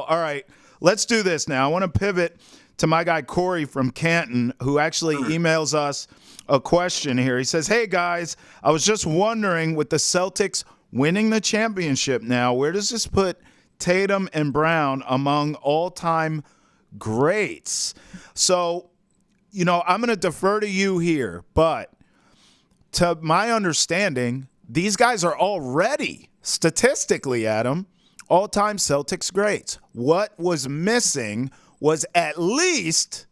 all right. Let's do this now. I want to pivot to my guy Corey from Canton, who actually emails us a question here. He says, hey, guys, I was just wondering, with the Celtics winning the championship now, where does this put Tatum and Brown among all-time greats? So, I'm going to defer to you here, but to my understanding, these guys are already, statistically, Adam, all-time Celtics greats. What was missing was at least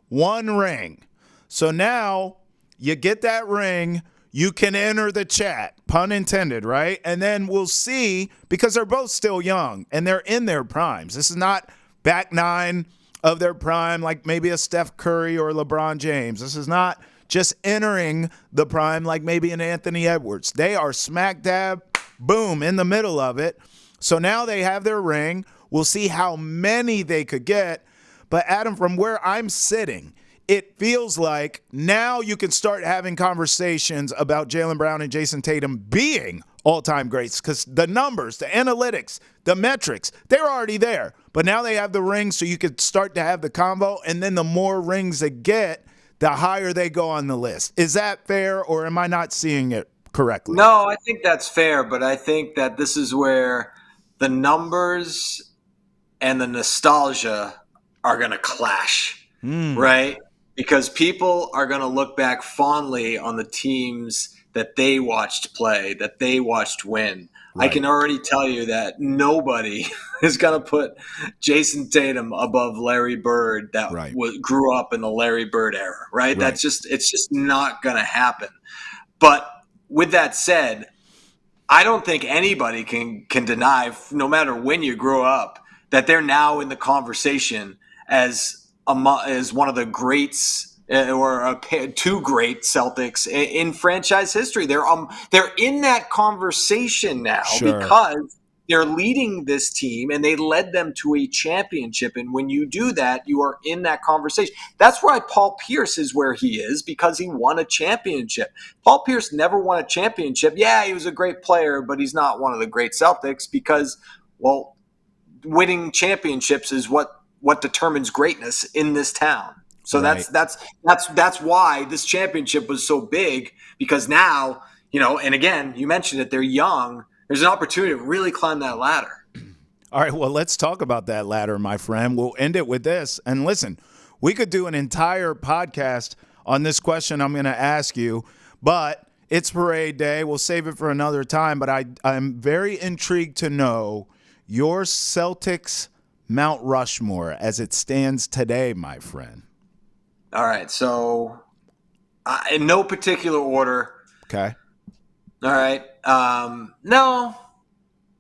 one ring. So now you get that ring, you can enter the chat, pun intended, right? And then we'll see, because they're both still young and they're in their primes. This is not back nine of their prime like maybe a Steph Curry or LeBron James. This is not just entering the prime like maybe an Anthony Edwards. They are smack dab, boom, in the middle of it. So now they have their ring. We'll see how many they could get. But, Adam, from where I'm sitting, it feels like now you can start having conversations about Jaylen Brown and Jayson Tatum being all-time greats, because the numbers, the analytics, the metrics, they're already there. But now they have the ring, so you could start to have the combo, and then the more rings they get, the higher they go on the list. Is that fair, or am I not seeing it correctly? No, I think that's fair, but I think that this is where the numbers and the nostalgia are going to clash, right? Because people are going to look back fondly on the teams that they watched play, that they watched win. Right. I can already tell you that nobody is going to put Jayson Tatum above Larry Bird that grew up in the Larry Bird era, right? It's just not going to happen. But with that said, I don't think anybody can deny, no matter when you grow up, that they're now in the conversation as one of the greats or two great Celtics in franchise history. They're in that conversation now because they're leading this team and they led them to a championship. And when you do that, you are in that conversation. That's why Paul Pierce is where he is, because he won a championship. Paul Pierce never won a championship. Yeah, he was a great player, but he's not one of the great Celtics because, well, winning championships is what determines greatness in this town. So that's why this championship was so big, because now, and again, you mentioned it, they're young. There's an opportunity to really climb that ladder. All right, well, let's talk about that ladder, my friend. We'll end it with this. And listen, we could do an entire podcast on this question I'm going to ask you, but it's parade day. We'll save it for another time. But I'm very intrigued to know your Celtics Mount Rushmore as it stands today, my friend. All right, so in no particular order. Okay. All right. No,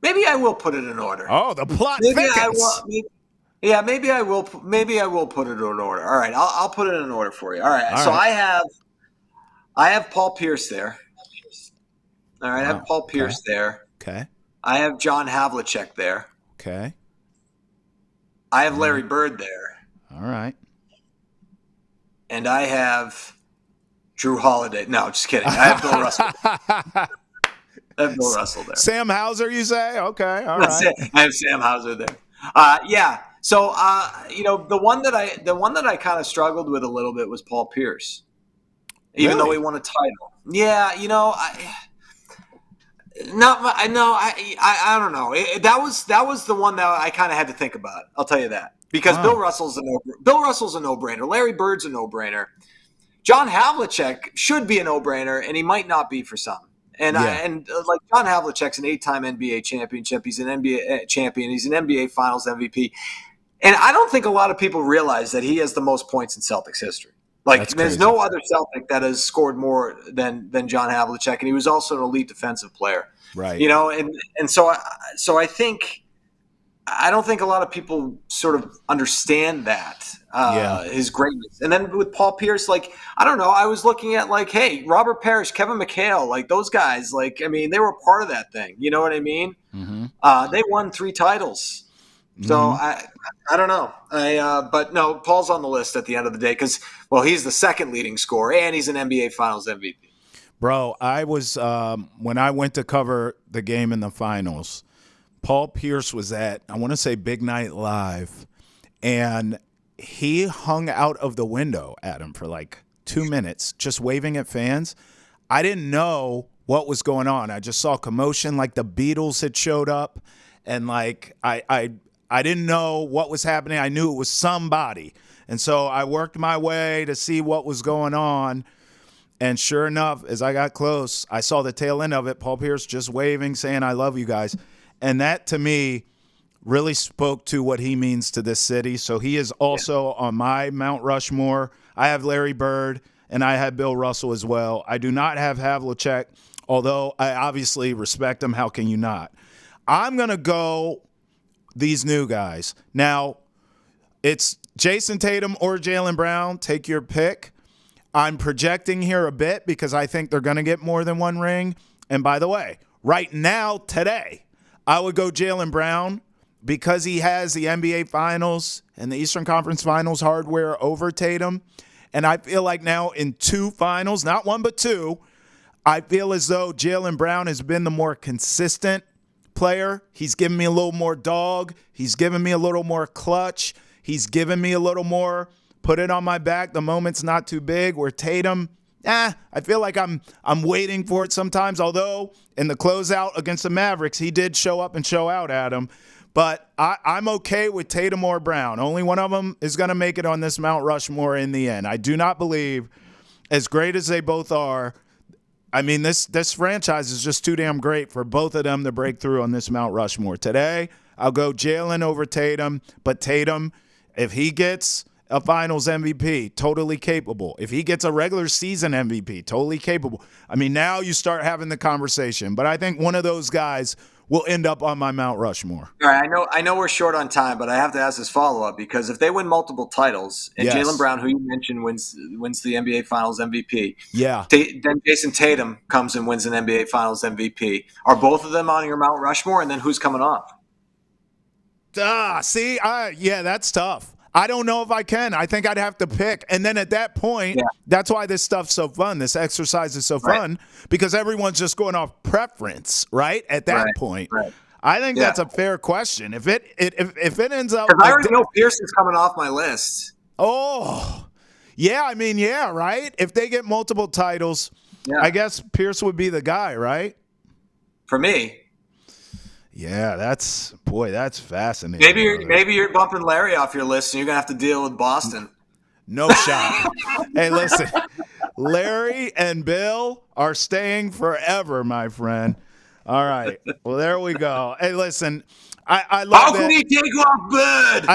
maybe I will put it in order. Oh, the plot thickens. Maybe I will put it in order. All right, I'll put it in order for you. All right. So I have Paul Pierce there. All right, I have Paul Pierce there. Okay. I have John Havlicek there. Okay. I have Larry Bird there. All right. And I have Drew Holiday. No, just kidding. I have Bill Russell. I have Bill Russell there. Sam Hauser, you say? Okay, all right. I have Sam Hauser there. Yeah. So, the one that I kind of struggled with a little bit was Paul Pierce, even though he won a title. Yeah, I don't know. That was the one that I kind of had to think about. I'll tell you that. Because Bill Russell's a no-brainer. Larry Bird's a no-brainer. John Havlicek should be a no-brainer, and he might not be for some. And like John Havlicek's an 8-time NBA championship. He's an NBA champion. He's an NBA Finals MVP. And I don't think a lot of people realize that he has the most points in Celtics history. Like, there's no other Celtic that has scored more than John Havlicek, and he was also an elite defensive player. Right. And so I think – I don't think a lot of people sort of understand that, his greatness. And then with Paul Pierce, I don't know, I was looking at hey, Robert Parrish, Kevin McHale, those guys, they were part of that thing. You know what I mean? Mm-hmm. They won 3 titles. Mm-hmm. So I don't know. But no, Paul's on the list at the end of the day because, well, he's the second leading scorer and he's an NBA Finals MVP. Bro, I was when I went to cover the game in the finals, Paul Pierce was at, I want to say, Big Night Live, and he hung out of the window at him for like 2 minutes, just waving at fans. I didn't know what was going on. I just saw commotion, like the Beatles had showed up, and like I didn't know what was happening. I knew it was somebody, and so I worked my way to see what was going on. And sure enough, as I got close, I saw the tail end of it. Paul Pierce just waving, saying, "I love you guys," and that to me really spoke to what he means to this city. So he is also on my Mount Rushmore. I have Larry Bird, and I have Bill Russell as well. I do not have Havlicek, although I obviously respect him. How can you not? I'm going to go these new guys. Now, it's Jayson Tatum or Jaylen Brown. Take your pick. I'm projecting here a bit because I think they're going to get more than one ring. And by the way, right now, today, I would go Jaylen Brown because he has the NBA Finals and the Eastern Conference Finals hardware over Tatum. And I feel like now in 2 finals, not 1 but 2, I feel as though Jaylen Brown has been the more consistent player. He's given me a little more dog. He's given me a little more clutch. He's given me a little more put it on my back. The moment's not too big. Where Tatum, I feel like I'm waiting for it sometimes. Although in the closeout against the Mavericks, he did show up and show out, Adam. But I'm okay with Tatum or Brown. Only one of them is going to make it on this Mount Rushmore in the end. I do not believe, as great as they both are, I mean, this franchise is just too damn great for both of them to break through on this Mount Rushmore. Today, I'll go Jaylen over Tatum. But Tatum, if he gets a Finals MVP, totally capable. If he gets a regular season MVP, totally capable. I mean, now you start having the conversation. But I think one of those guys will end up on my Mount Rushmore. All right, I know we're short on time, but I have to ask this follow-up because if they win multiple titles and Yes. Jaylen Brown, who you mentioned, wins the NBA Finals MVP, Yeah. then Jayson Tatum comes and wins an NBA Finals MVP. Are both of them on your Mount Rushmore, and then who's coming off? Yeah, that's tough. I don't know if I can. I think I'd have to pick. And then at that point, that's wwhy this stuff's so fun. This exercise is so fun because everyone's just going off preference, right? At that point. Right. I think that's a fair question. If it ends up, because I already know Pierce is coming off my list. Oh, yeah. I mean, yeah, right. If they get multiple titles, I guess Pierce would be the guy, right? For me. Yeah, that's fascinating. Maybe you're bumping Larry off your list, and you're gonna have to deal with Boston. No shot. Hey, listen, Larry and Bill are staying forever, my friend. All right. Well, there we go. Hey, listen, I love How can he take off Bird?